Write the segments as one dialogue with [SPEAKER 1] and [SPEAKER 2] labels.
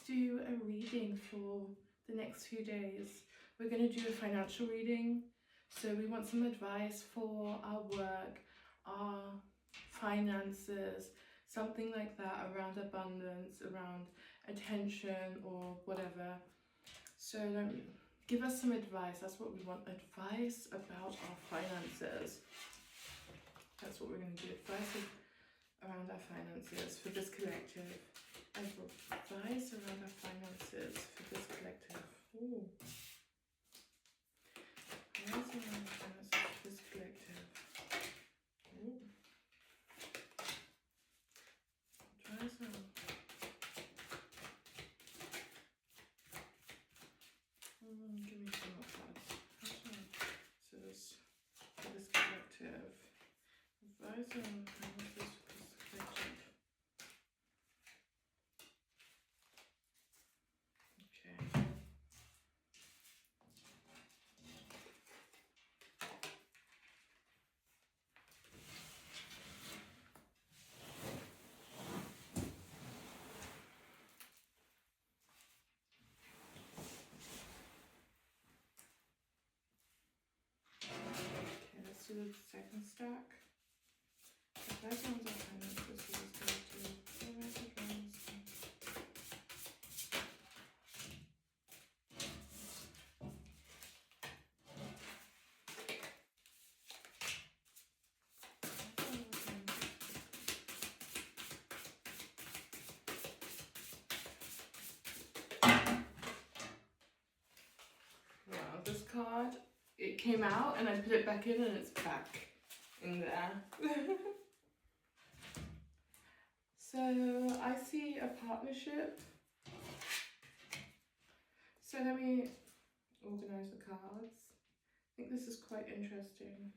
[SPEAKER 1] do a reading for the next few days. We're going to do a financial reading. So we want some advice for our work, our finances, something like that around abundance, around attention or whatever. So give us some advice. That's what we want, advice about our finances. That's what we're going to do, advice around our finances for this collective. Advice around our finances for this collective. Ooh. Advice around our finances for this collective. Ooh. Advice around. Give me some more cards. So this for this collective. Advice around our finances for this collective. Okay. Let's do the second stack. Advice around our finances for this collective. Wow, this card, it came out and I put it back in and it's back in there. So I see a partnership. So let me organize the cards. I think this is quite interesting.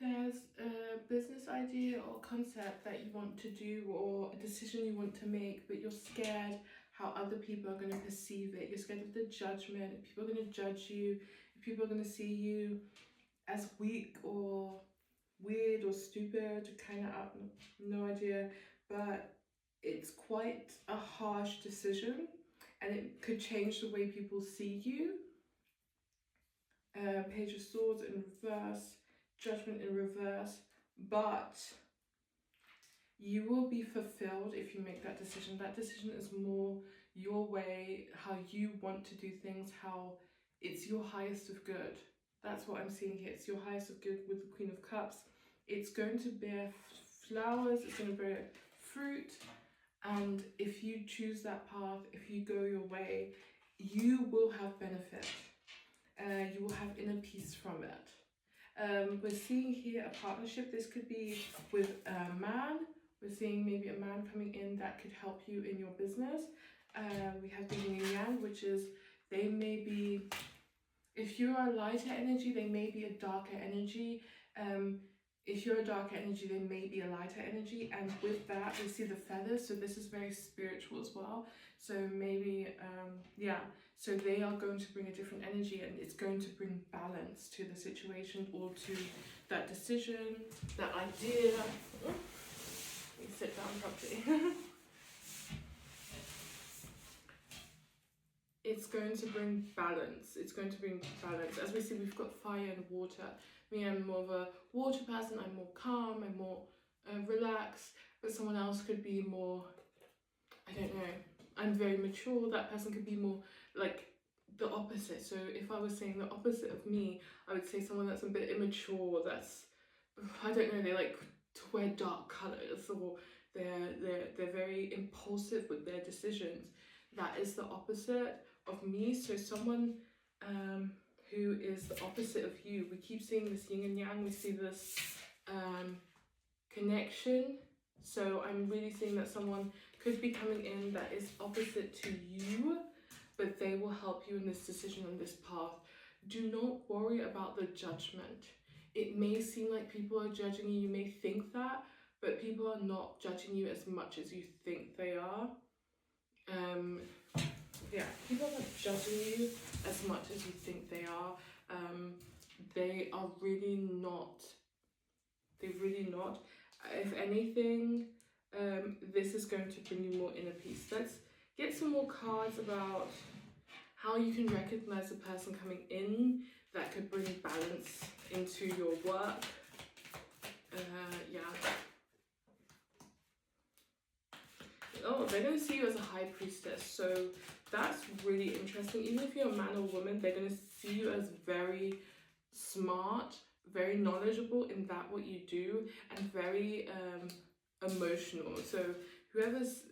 [SPEAKER 1] There's a business idea or concept that you want to do or a decision you want to make, but you're scared how other people are going to perceive it. You're scared of the judgment, if people are going to judge you, if people are going to see you as weak or weird or stupid, kind of no idea, but it's quite a harsh decision and it could change the way people see you. Page of Swords in reverse, Judgment in reverse, but you will be fulfilled if you make that decision. That decision is more your way, how you want to do things, how it's your highest of good. That's what I'm seeing here. It's your highest of good with the Queen of Cups. It's going to bear flowers, it's going to bear fruit, and if you choose that path, if you go your way, you will have benefit. You will have inner peace from it. We're seeing here a partnership. This could be with a man. We're seeing maybe a man coming in that could help you in your business. We have the yin and yang, which is they may be, if you're a lighter energy, they may be a darker energy. If you're a darker energy, they may be a lighter energy. And with that, we see the feathers. So this is very spiritual as well. So maybe, so they are going to bring a different energy and it's going to bring balance to the situation or to that decision, that idea. Let me sit down properly. It's going to bring balance. It's going to bring balance. As we see, we've got fire and water. Me, I'm more of a water person. I'm more calm. I'm more relaxed. But someone else could be more, I don't know. I'm very mature. That person could be more like the opposite. So if I was saying the opposite of me, I would say someone that's a bit immature. That's, I don't know. They like to wear dark colors, or they're very impulsive with their decisions. That is the opposite of me. So someone who is the opposite of you, we keep seeing this yin and yang, we see this connection. So I'm really seeing that someone could be coming in that is opposite to you, but they will help you in this decision, on this path. Do not worry about the judgment. It may seem like people are judging you, you may think that, but people are not judging you as much as you think they are. Yeah, people are not judging you as much as you think they are. They are really not. They're really not. If anything, this is going to bring you more inner peace. Let's get some more cards about how you can recognize a person coming in that could bring balance into your work. Yeah. Oh, they're going to see you as a high priestess. So that's really interesting. Even if you're a man or woman, they're going to see you as very smart, very knowledgeable in that what you do, and very emotional. So whoever's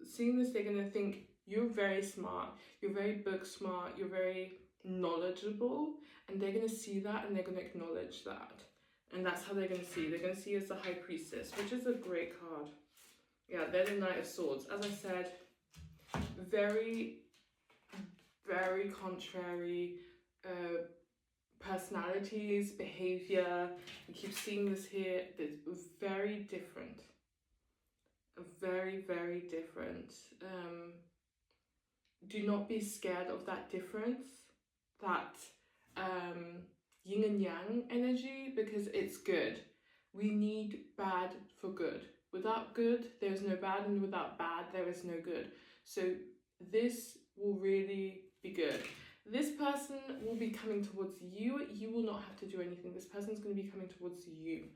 [SPEAKER 1] seeing this, they're going to think you're very smart, you're very book smart, you're very knowledgeable, and they're going to see that and they're going to acknowledge that. And that's how they're going to see you. They're going to see you as the high priestess, which is a great card. Yeah, they're the Knight of Swords. As I said, very, very contrary personalities, behavior. You keep seeing this here. It's very different. Very, very different. Do not be scared of that difference, that yin and yang energy, because it's good. We need bad for good. Without good, there is no bad, and without bad, there is no good. So this will really be good. This person will be coming towards you. You will not have to do anything. This person's going to be coming towards you.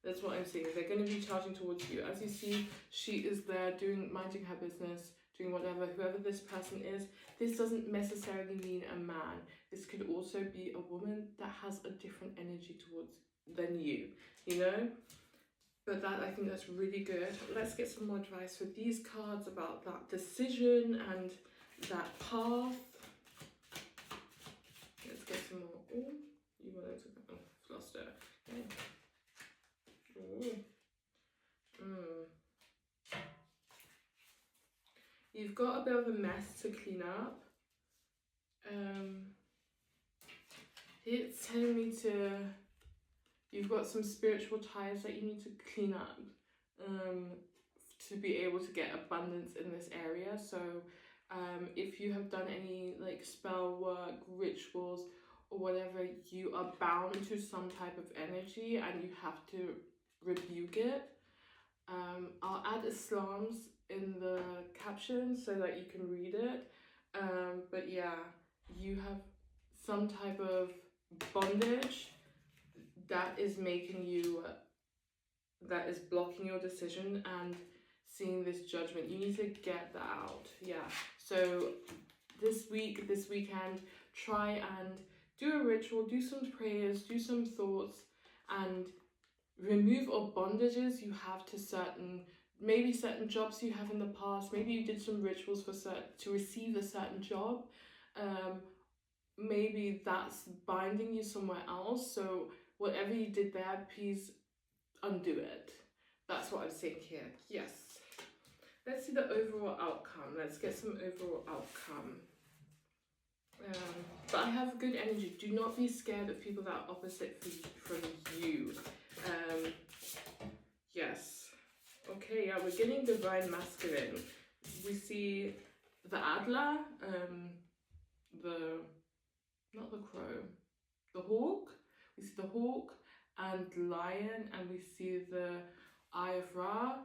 [SPEAKER 1] That's what I'm seeing. They're going to be charging towards you. As you see, she is there minding her business, doing whatever. Whoever this person is, this doesn't necessarily mean a man. This could also be a woman that has a different energy than you, you know? But I think that's really good. Let's get some more advice for these cards about that decision and that path. Let's get some more. Oh, you wanted to. Oh, I've lost it. Okay. You've got a bit of a mess to clean up. It's telling me you've got some spiritual ties that you need to clean up to be able to get abundance in this area. So if you have done any like spell work, rituals, or whatever, you are bound to some type of energy and you have to rebuke it. I'll add Islam's in the caption so that you can read it. But yeah, you have some type of bondage that is making you, that is blocking your decision and seeing this judgment. You need to get that out. Yeah. So this weekend, try and do a ritual, do some prayers, do some thoughts, and remove all bondages you have to certain jobs you have in the past. Maybe you did some rituals to receive a certain job. Maybe that's binding you somewhere else. So whatever you did there, please undo it. That's what I'm saying here. Yes. Let's see the overall outcome. Let's get some overall outcome. But I have good energy. Do not be scared of people that are opposite from you. Yes. Okay, yeah, we're getting divine masculine. We see the Adler, not the crow, the hawk. We see the hawk and lion, and we see the Eye of Ra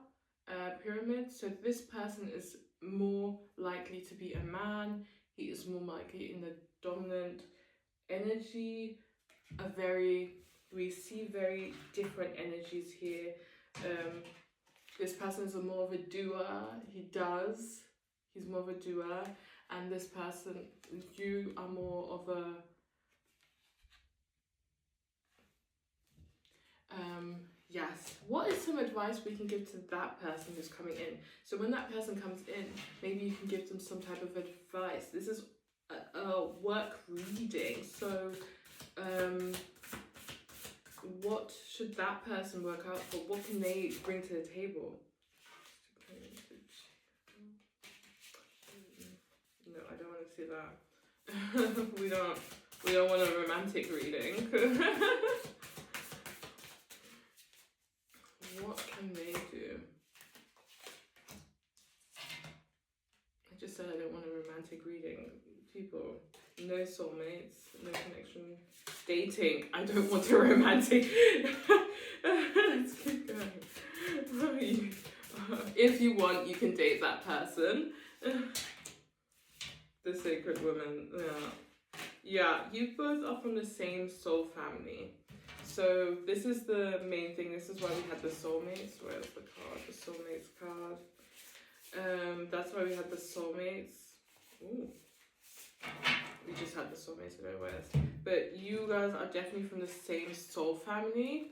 [SPEAKER 1] pyramid. So this person is more likely to be a man. He is more likely in the dominant energy. We see very different energies here. This person is more of a doer. He's more of a doer. And this person, you are more of a yes. What is some advice we can give to that person who's coming in? So when that person comes in, maybe you can give them some type of advice. This is a work reading. So what should that person work out for? What can they bring to the table? No, I don't want to see that. we don't want a romantic reading. What can they do? I just said I don't want a romantic romantic reading. People, no soulmates, no connection, dating. I don't want a romantic. Let's keep going. If you want, you can date that person. The sacred woman. Yeah, you both are from the same soul family. So this is the main thing. This is why we had the soulmates. Where's the card? The soulmates card. That's why we had the soulmates. Ooh. We just had the soulmates, I don't know where else. But you guys are definitely from the same soul family.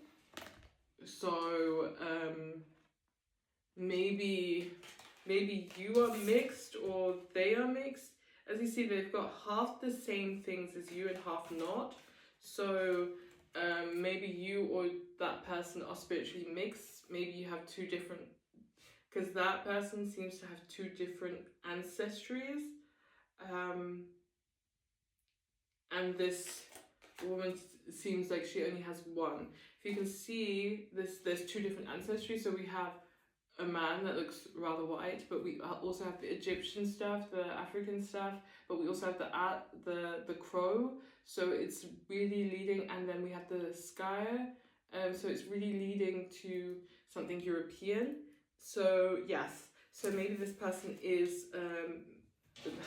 [SPEAKER 1] So maybe you are mixed or they are mixed. As you see, they've got half the same things as you and half not. So maybe you or that person are spiritually mixed. Maybe you have two different, because that person seems to have two different ancestries. And this woman seems like she only has one. If you can see this, there's two different ancestries. So we have a man that looks rather white, but we also have the Egyptian stuff, the African stuff, but we also have the crow. So it's really leading, and then we have the sky. So it's really leading to something European. So yes, so maybe this person is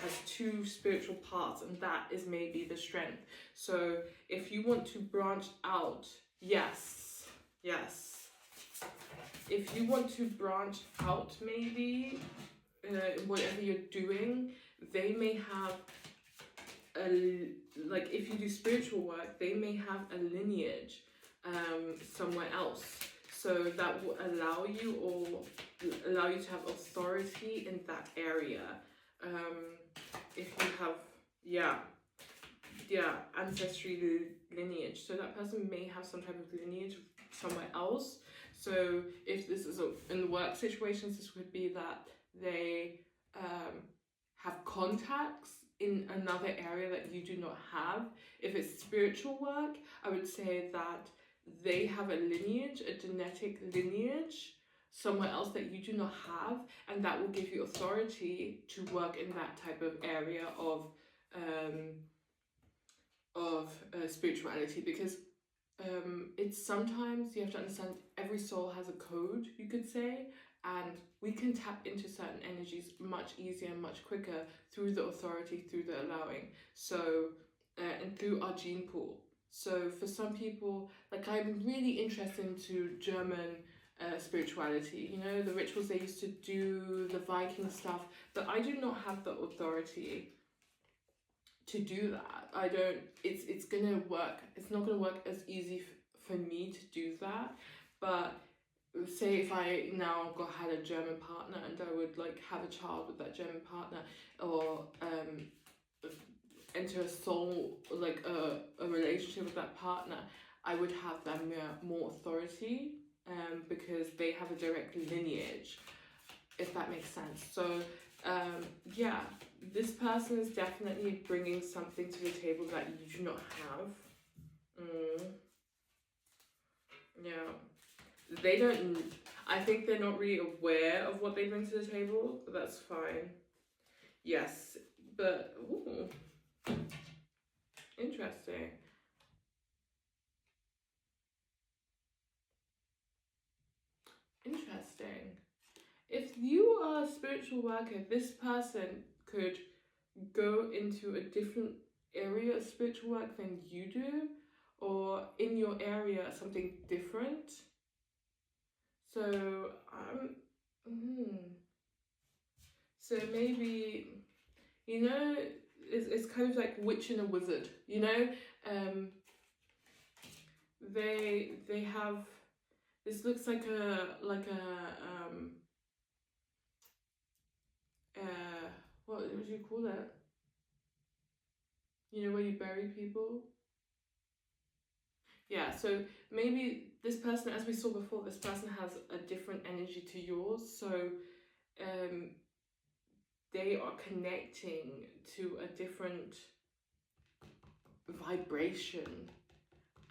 [SPEAKER 1] has two spiritual parts, and that is maybe the strength. So if you want to branch out, yes. If you want to branch out, maybe whatever you're doing, they may have like if you do spiritual work, they may have a lineage somewhere else. So that will allow you to have authority in that area. If you have ancestry lineage, so that person may have some type of lineage somewhere else. So if this is in the work situations, this would be that they have contacts in another area that you do not have. If it's spiritual work, I would say that they have a lineage, a genetic lineage somewhere else that you do not have, and that will give you authority to work in that type of area of spirituality, because it's sometimes you have to understand every soul has a code, you could say, and we can tap into certain energies much easier and much quicker through the authority, through the allowing, so and through our gene pool. So for some people, like I'm really interested into German spirituality, you know, the rituals they used to do, the Viking stuff, but I do not have the authority to do that. I don't, it's gonna work, it's not gonna work as easy for me to do that. But say if I now had a German partner and I would like have a child with that German partner, or enter a soul, like a relationship with that partner, I would have that more authority, because they have a direct lineage, if that makes sense. So yeah, this person is definitely bringing something to the table that you do not have. Yeah, they don't, I think they're not really aware of what they bring to the table, but that's fine. Yes, but ooh, interesting. If you are a spiritual worker, this person could go into a different area of spiritual work than you do, or in your area something different. So so maybe, you know, it's kind of like witch and a wizard, you know. They have, this looks like a what would you call it? You know, where you bury people? Yeah, so maybe this person, as we saw before, this person has a different energy to yours. So they are connecting to a different vibration.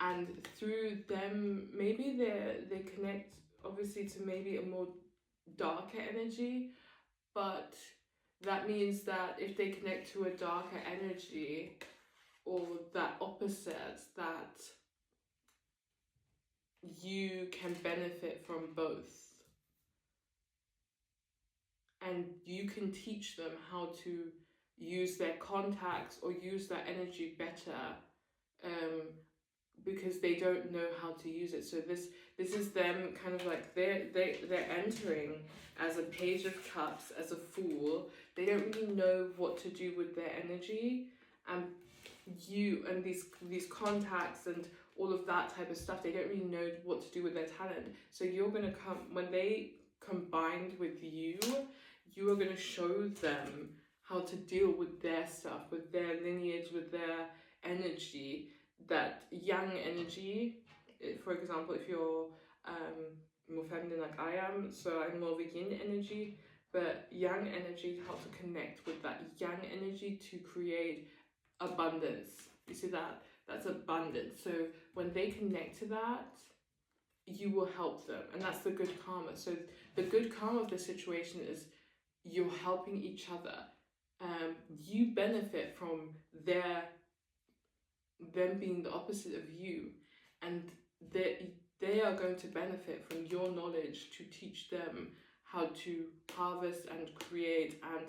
[SPEAKER 1] And through them, maybe they connect obviously to maybe a more darker energy, but that means that if they connect to a darker energy or that opposite, that you can benefit from both. And you can teach them how to use their contacts or use that energy better, because they don't know how to use it. So this is them kind of like they're entering as a page of cups, as a fool. They don't really know what to do with their energy, and you and these contacts and all of that type of stuff, they don't really know what to do with their talent. So you're going to come, when they combined with you are going to show them how to deal with their stuff, with their lineage, with their energy, that yang energy. For example, if you're more feminine like I am, so I'm more of a yin energy, but yang energy helps to connect with that yang energy to create abundance. You see that? That's abundance. So when they connect to that, you will help them, and that's the good karma. So the good karma of the situation is you're helping each other. You benefit from them being the opposite of you, and they are going to benefit from your knowledge to teach them how to harvest and create and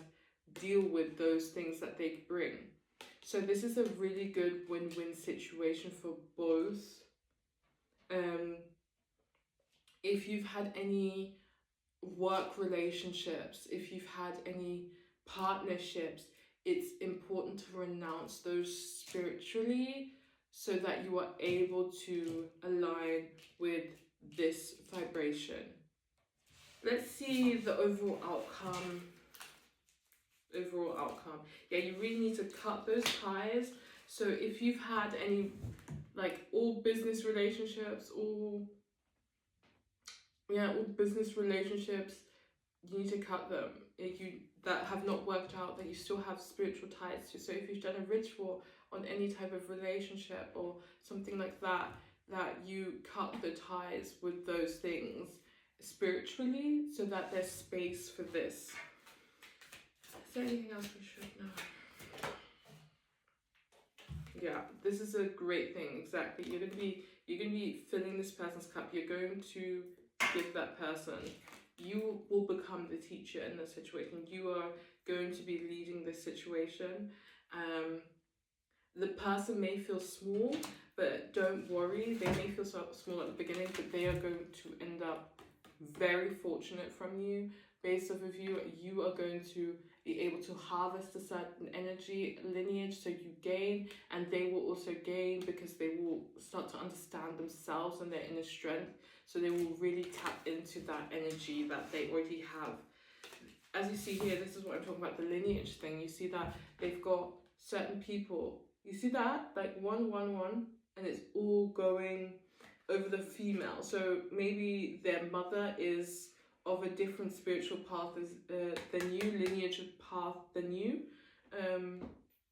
[SPEAKER 1] deal with those things that they bring. So this is a really good win-win situation for both. If you've had any work relationships, if you've had any partnerships, it's important to renounce those spiritually so that you are able to align with this vibration. Let's see the overall outcome. Yeah, you really need to cut those ties. So if you've had any, like, all business relationships, all business relationships, you need to cut them. That have not worked out, that you still have spiritual ties to. So if you've done a ritual on any type of relationship or something like that, that you cut the ties with those things spiritually so that there's space for this. Is there anything else we should know? Yeah, this is a great thing. Exactly. You're gonna be filling this person's cup. You're going to give that person. You will become the teacher in this situation. You are going to be leading this situation. The person may feel small, but don't worry. They may feel so small at the beginning, but they are going to end up very fortunate from you. Based off of you, you are going to be able to harvest a certain energy lineage, so you gain, and they will also gain because they will start to understand themselves and their inner strength. So they will really tap into that energy that they already have. As you see here, this is what I'm talking about, the lineage thing. You see that they've got certain people. You see that? Like 1, 1, 1, and it's all going over the female. So maybe their mother is of a different spiritual path as than you, lineage of path than you.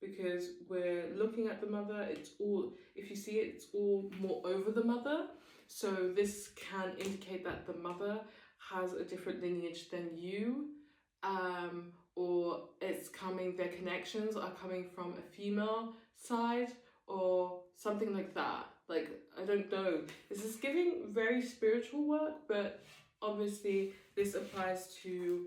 [SPEAKER 1] Because we're looking at the mother, it's all, if you see it, it's all more over the mother. So this can indicate that the mother has a different lineage than you, or their connections are coming from a female side or something like that. Like, I don't know. This is giving very spiritual work, but obviously this applies to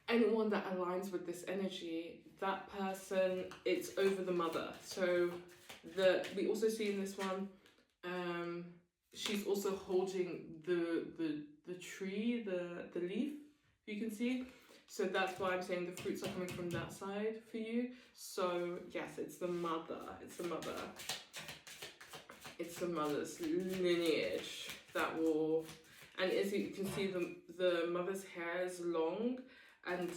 [SPEAKER 1] anyone that aligns with this energy. That person, it's over the mother. So we also see in this one, she's also holding the tree, the leaf, you can see. So that's why I'm saying the fruits are coming from that side for you. So yes, it's the mother. It's the mother. It's the mother's lineage that will, and as you can see, the mother's hair is long, and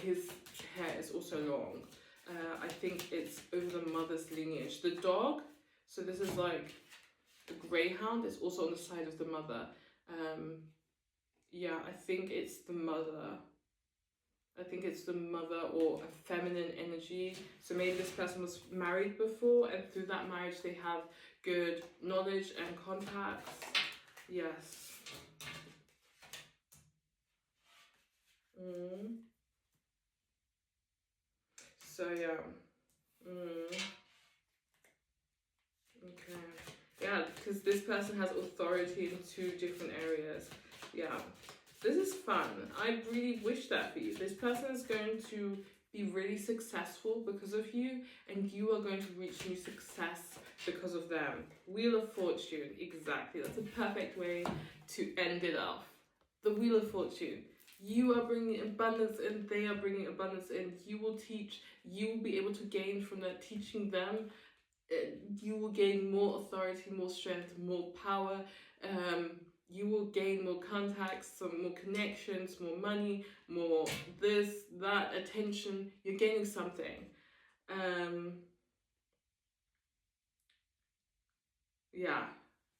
[SPEAKER 1] his hair is also long. I think it's over the mother's lineage. The dog, so this is like the greyhound, is also on the side of the mother. Yeah, I think it's the mother. I think it's the mother or a feminine energy. So maybe this person was married before, and through that marriage they have good knowledge and contacts. Yes. So yeah. Okay. Yeah, because this person has authority in 2 different areas. Yeah. This is fun. I really wish that for you. This person is going to be really successful because of you, and you are going to reach new success because of them. Wheel of Fortune, exactly. That's a perfect way to end it off. The Wheel of Fortune. You are bringing abundance in, they are bringing abundance in. You will teach, you will be able to gain from that, teaching them. You will gain more authority, more strength, more power. You will gain more contacts, some more connections, more money, more this, that, attention. You're gaining something. Yeah.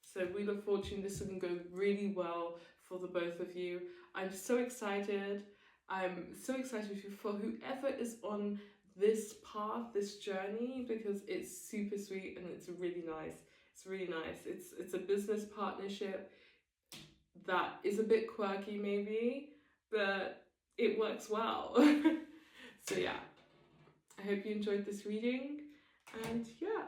[SPEAKER 1] So Wheel of Fortune, this can go really well for the both of you. I'm so excited. I'm so excited for whoever is on this path, this journey, because it's super sweet and it's really nice. It's really nice. It's a business partnership that is a bit quirky maybe, but it works well. So yeah, I hope you enjoyed this reading, and yeah.